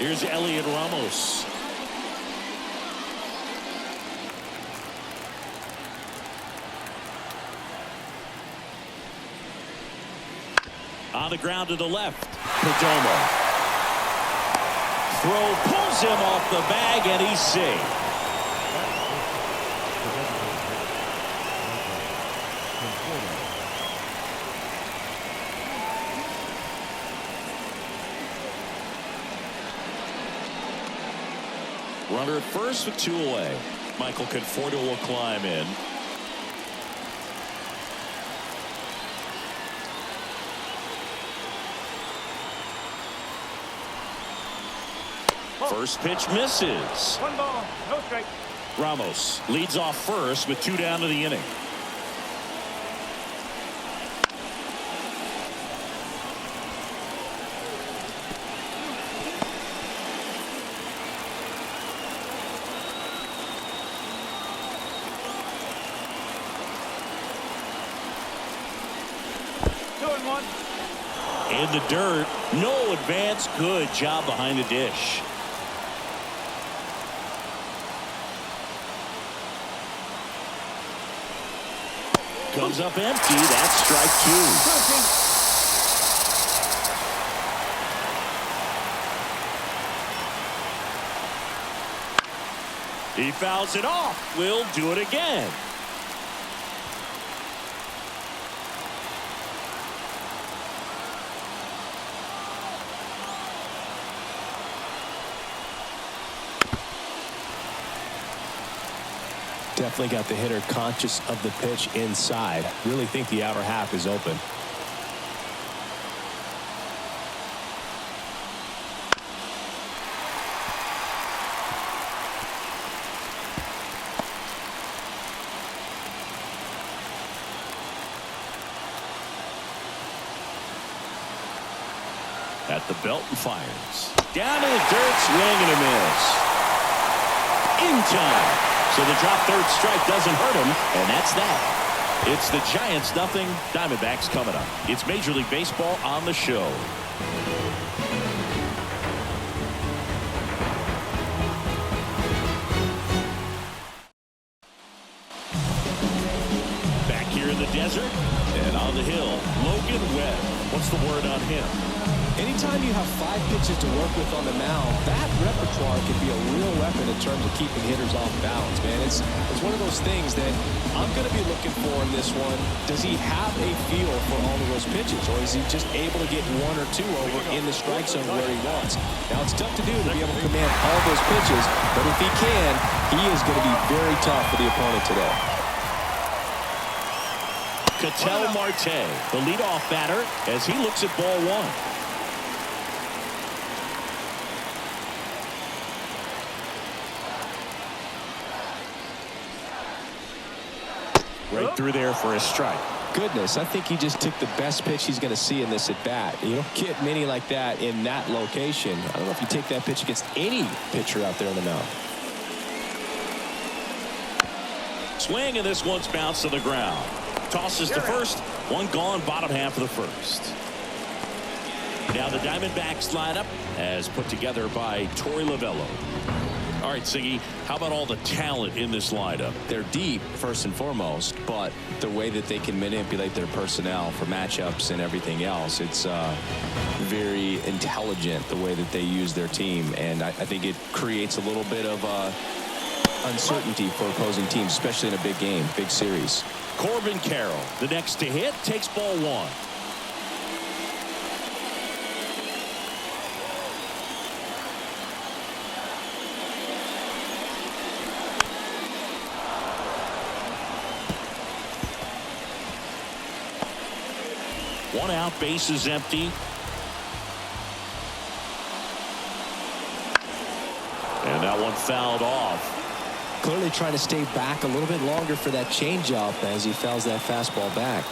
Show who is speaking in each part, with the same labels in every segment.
Speaker 1: Here's Elliot Ramos. On the ground to the left. Perdomo. Throw pulls him off the bag, and he's safe. Runner at first with 2 away. Michael Conforto will climb in. First pitch misses.
Speaker 2: 1 ball, no strike.
Speaker 1: Ramos leads off first with 2 down to the inning. In the dirt, no advance. Good job behind the dish. Comes up empty. That's strike 2. He fouls it off. We'll do it again.
Speaker 3: Definitely got the hitter conscious of the pitch inside. Really think the outer half is open.
Speaker 1: At the belt and fires. Down in the dirt, swing and a miss. In time. So the drop third strike doesn't hurt him, and that's that. It's the Giants nothing, Diamondbacks coming up. It's Major League Baseball on the show. Back here in the desert and on the hill, Logan Webb. What's the word on him?
Speaker 3: Anytime you have 5 pitches to work with on the mound, that repertoire can be a real weapon in terms of keeping hitters off balance, man. It's one of those things that I'm going to be looking for in this one. Does he have a feel for all of those pitches, or is he just able to get 1 or 2 over in the strike zone where he wants? Now, it's tough to do to be able to command all those pitches, but if he can, he is going to be very tough for the opponent today.
Speaker 1: Ketel Marte, the leadoff batter, as he looks at ball 1. Right through there for a strike.
Speaker 3: Goodness, I think he just took the best pitch he's going to see in this at bat. You don't get many like that in that location. I don't know if you take that pitch against any pitcher out there on the mound.
Speaker 1: Swing, and this one's bounced to the ground. Tosses to first. 1 gone, bottom half of the first. Now the Diamondbacks lineup as put together by Torey Lovello. All right, Siggy, how about all the talent in this lineup?
Speaker 3: They're deep, first and foremost, but the way that they can manipulate their personnel for matchups and everything else, it's very intelligent the way that they use their team, and I think it creates a little bit of uncertainty for opposing teams, especially in a big game, big series.
Speaker 1: Corbin Carroll, the next to hit, takes ball 1. One out, base is empty. And that one fouled off.
Speaker 3: Clearly trying to stay back a little bit longer for that changeup as he fouls that fastball back.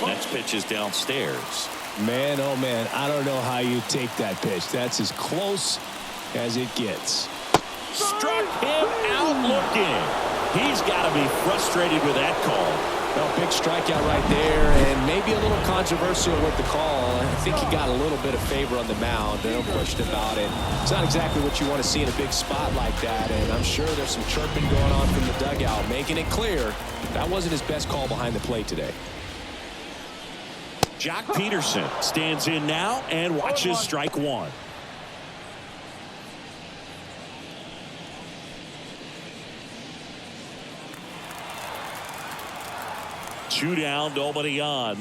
Speaker 1: Next pitch is downstairs.
Speaker 3: Man, oh man, I don't know how you take that pitch. That's as close as it gets.
Speaker 1: Struck him out looking. He's got to be frustrated with that call.
Speaker 3: Well, big strikeout right there, and maybe a little controversial with the call. I think he got a little bit of favor on the mound. No question about it. It's not exactly what you want to see in a big spot like that, and I'm sure there's some chirping going on from the dugout, making it clear that wasn't his best call behind the plate today.
Speaker 1: Jock Peterson stands in now and watches strike one. Two down, nobody on.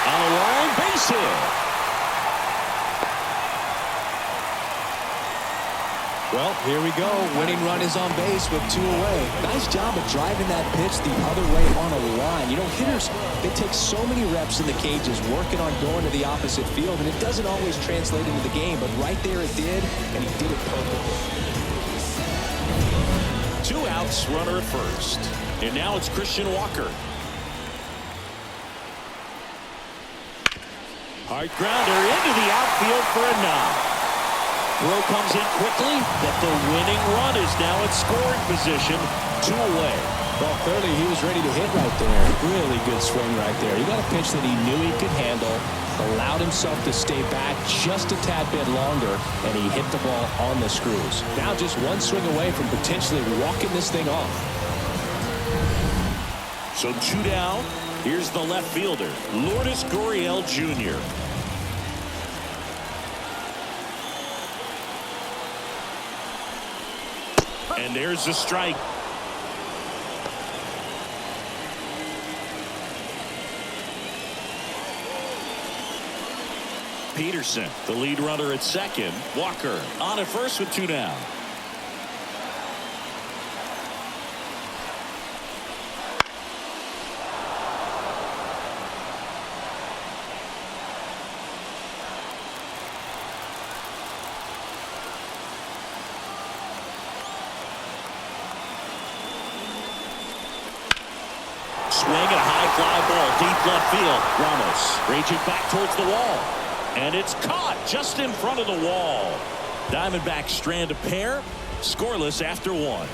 Speaker 1: On the line, base hit.
Speaker 3: Well, here we go. Winning run is on base with 2 away. Nice job of driving that pitch the other way on a line. You know, hitters, they take so many reps in the cages working on going to the opposite field, and it doesn't always translate into the game, but right there it did, and he did it perfectly.
Speaker 1: 2 outs, runner at first. And now it's Christian Walker. Hard grounder into the outfield for a knock. Throw comes in quickly, but the winning run is now in scoring position. 2 away.
Speaker 3: Well, clearly he was ready to hit right there. Really good swing right there. He got a pitch that he knew he could handle, allowed himself to stay back just a tad bit longer, and he hit the ball on the screws. Now just 1 swing away from potentially walking this thing off.
Speaker 1: So 2 down. Here's the left fielder, Lourdes Gurriel Jr. And there's the strike. Peterson, the lead runner at second. Walker on at first with 2 down. Swing and a high fly ball deep left field. Ramos raging back towards the wall. And it's caught just in front of the wall. Diamondbacks strand a pair. Scoreless after 1.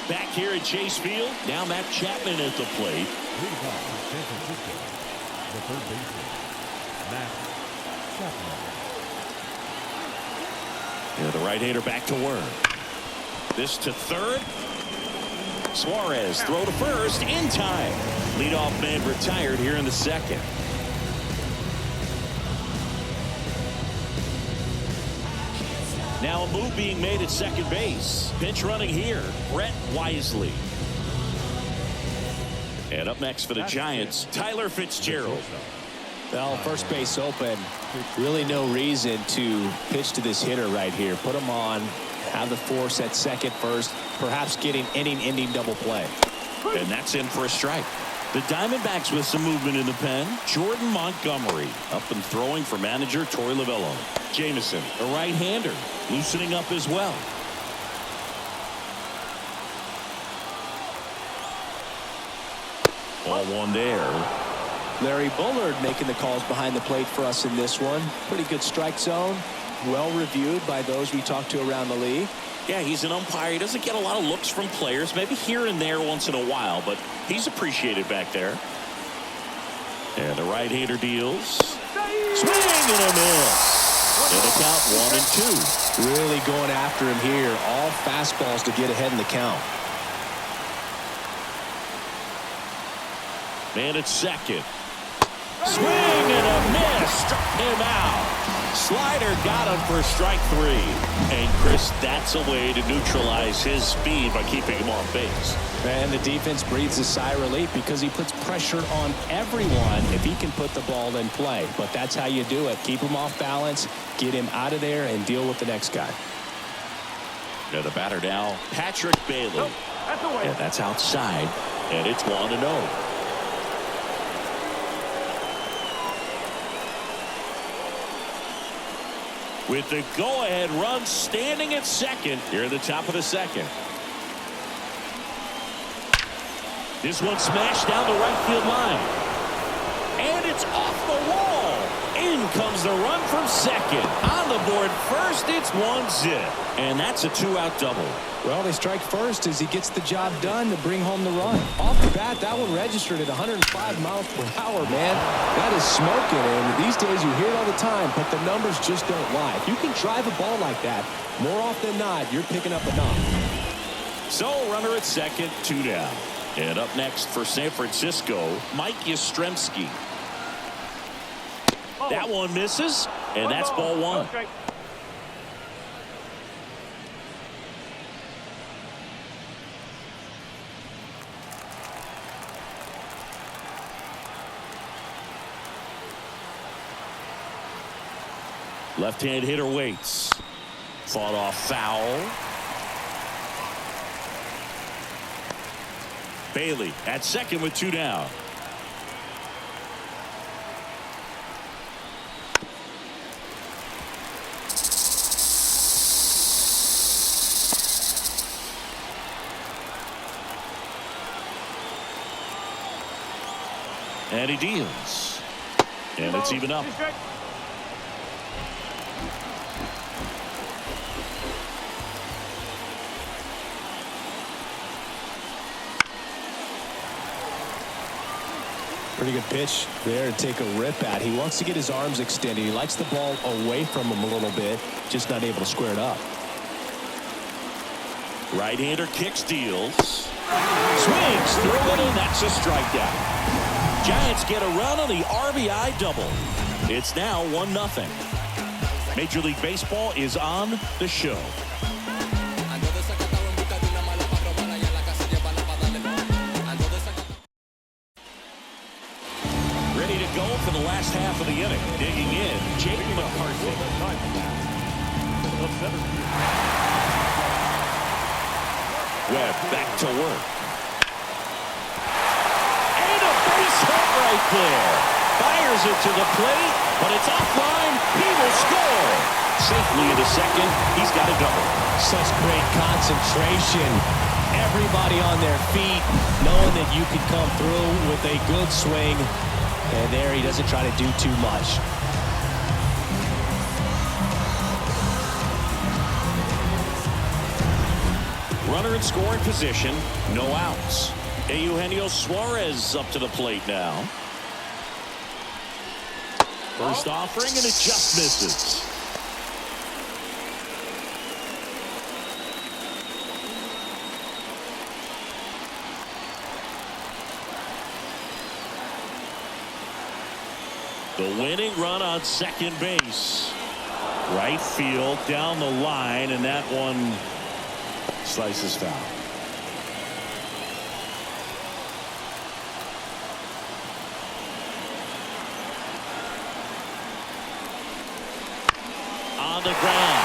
Speaker 1: Back here at Chase Field. Now Matt Chapman at the plate.
Speaker 2: The third baseman, Matt Chapman.
Speaker 1: Yeah, the right-hander back to work. This to third. Suarez throw to first in time. Leadoff man retired here in the second. Now a move being made at second base. Pinch running here, Brett Wisely. And up next for the Giants, Tyler Fitzgerald.
Speaker 3: Well, first base open. Really no reason to pitch to this hitter right here. Put him on, have the force at second first, perhaps getting inning-ending double play.
Speaker 1: And that's in for a strike. The Diamondbacks with some movement in the pen. Jordan Montgomery up and throwing for manager Torey Lovullo. Jamison, a right-hander, loosening up as well. Ball 1 there.
Speaker 3: Larry Bullard making the calls behind the plate for us in this one. Pretty good strike zone. Well reviewed by those we talked to around the league.
Speaker 1: Yeah, he's an umpire. He doesn't get a lot of looks from players, maybe here and there once in a while, but he's appreciated back there. And the right-hander deals. Swing and a miss. And a count 1 and 2.
Speaker 3: Really going after him here. All fastballs to get ahead in the count.
Speaker 1: Man at second. Swing and a miss. Struck him out. Slider got him for strike 3. And Chris, that's a way to neutralize his speed by keeping him off base.
Speaker 3: And the defense breathes a sigh of relief because he puts pressure on everyone if he can put the ball in play. But that's how you do it. Keep him off balance, get him out of there, and deal with the next guy.
Speaker 1: Now the batter now, Patrick Bailey. And that's outside. And it's 1-0. with the go-ahead run standing at second here in the top of the second. This one smashed down the right field line. And it's off the wall. In comes the run from second. On the board first, it's 1-0. And that's a 2-out double.
Speaker 3: Well, they strike first as he gets the job done to bring home the run. Off the bat, that one registered at 105 miles per hour, man. That is smoking, and these days you hear it all the time, but the numbers just don't lie. If you can drive a ball like that, more often than not, you're picking up a knock.
Speaker 1: So, runner at second, 2 down. And up next for San Francisco, Mike Yastrzemski. That one misses, and that's ball one. Left-hand hitter waits. Fought off foul. Bailey at second with 2 down. And he deals. And it's even up.
Speaker 3: Pretty good pitch there to take a rip at. He wants to get his arms extended. He likes the ball away from him a little bit, just not able to square it up.
Speaker 1: Right-hander kicks, deals. Swings through it, and that's a strikeout. Giants get a run on the RBI double. It's now 1-0. Major League Baseball is on the show. Ready to go for the last half of the inning. Digging in, Jake McCarthy. Webb back to work. And a base hit right there. Fires it to the plate, but it's offline. He will score. Safely into second. He's got a double.
Speaker 3: Such great concentration. Everybody on their feet, knowing that you could come through with a good swing. And there he doesn't try to do too much.
Speaker 1: Runner in scoring position, no outs. Eugenio Suarez up to the plate now. First offering, and it just misses. The winning run on second base. Right field, down the line, and that one slices foul. On the ground.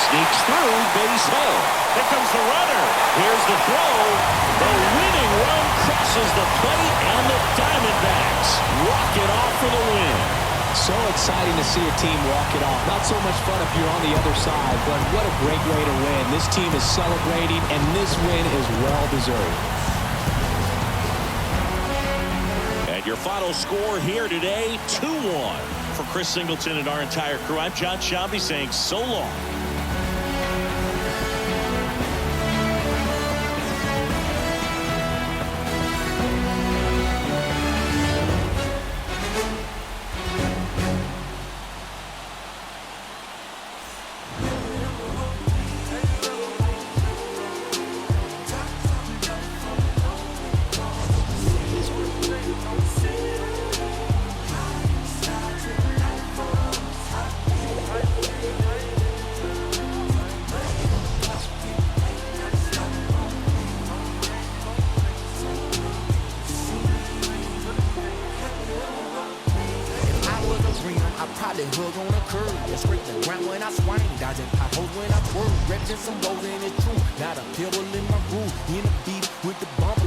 Speaker 1: Sneaks through, base hit. Here comes the runner. Here's the throw. The winning run crosses the plate, and the Diamondbacks walk it off for the win.
Speaker 3: So exciting to see a team walk it off. Not so much fun if you're on the other side, but what a great way to win. This team is celebrating, and this win is well-deserved.
Speaker 1: And your final score here today, 2-1. For Chris Singleton and our entire crew, I'm John Shambi saying so long.
Speaker 4: Hook on a curve, yeah, scrape the ground when I swing, dodging potholes when I twirl, repping some goals and it's true. Not a pebble in my groove, in the beat with the bump.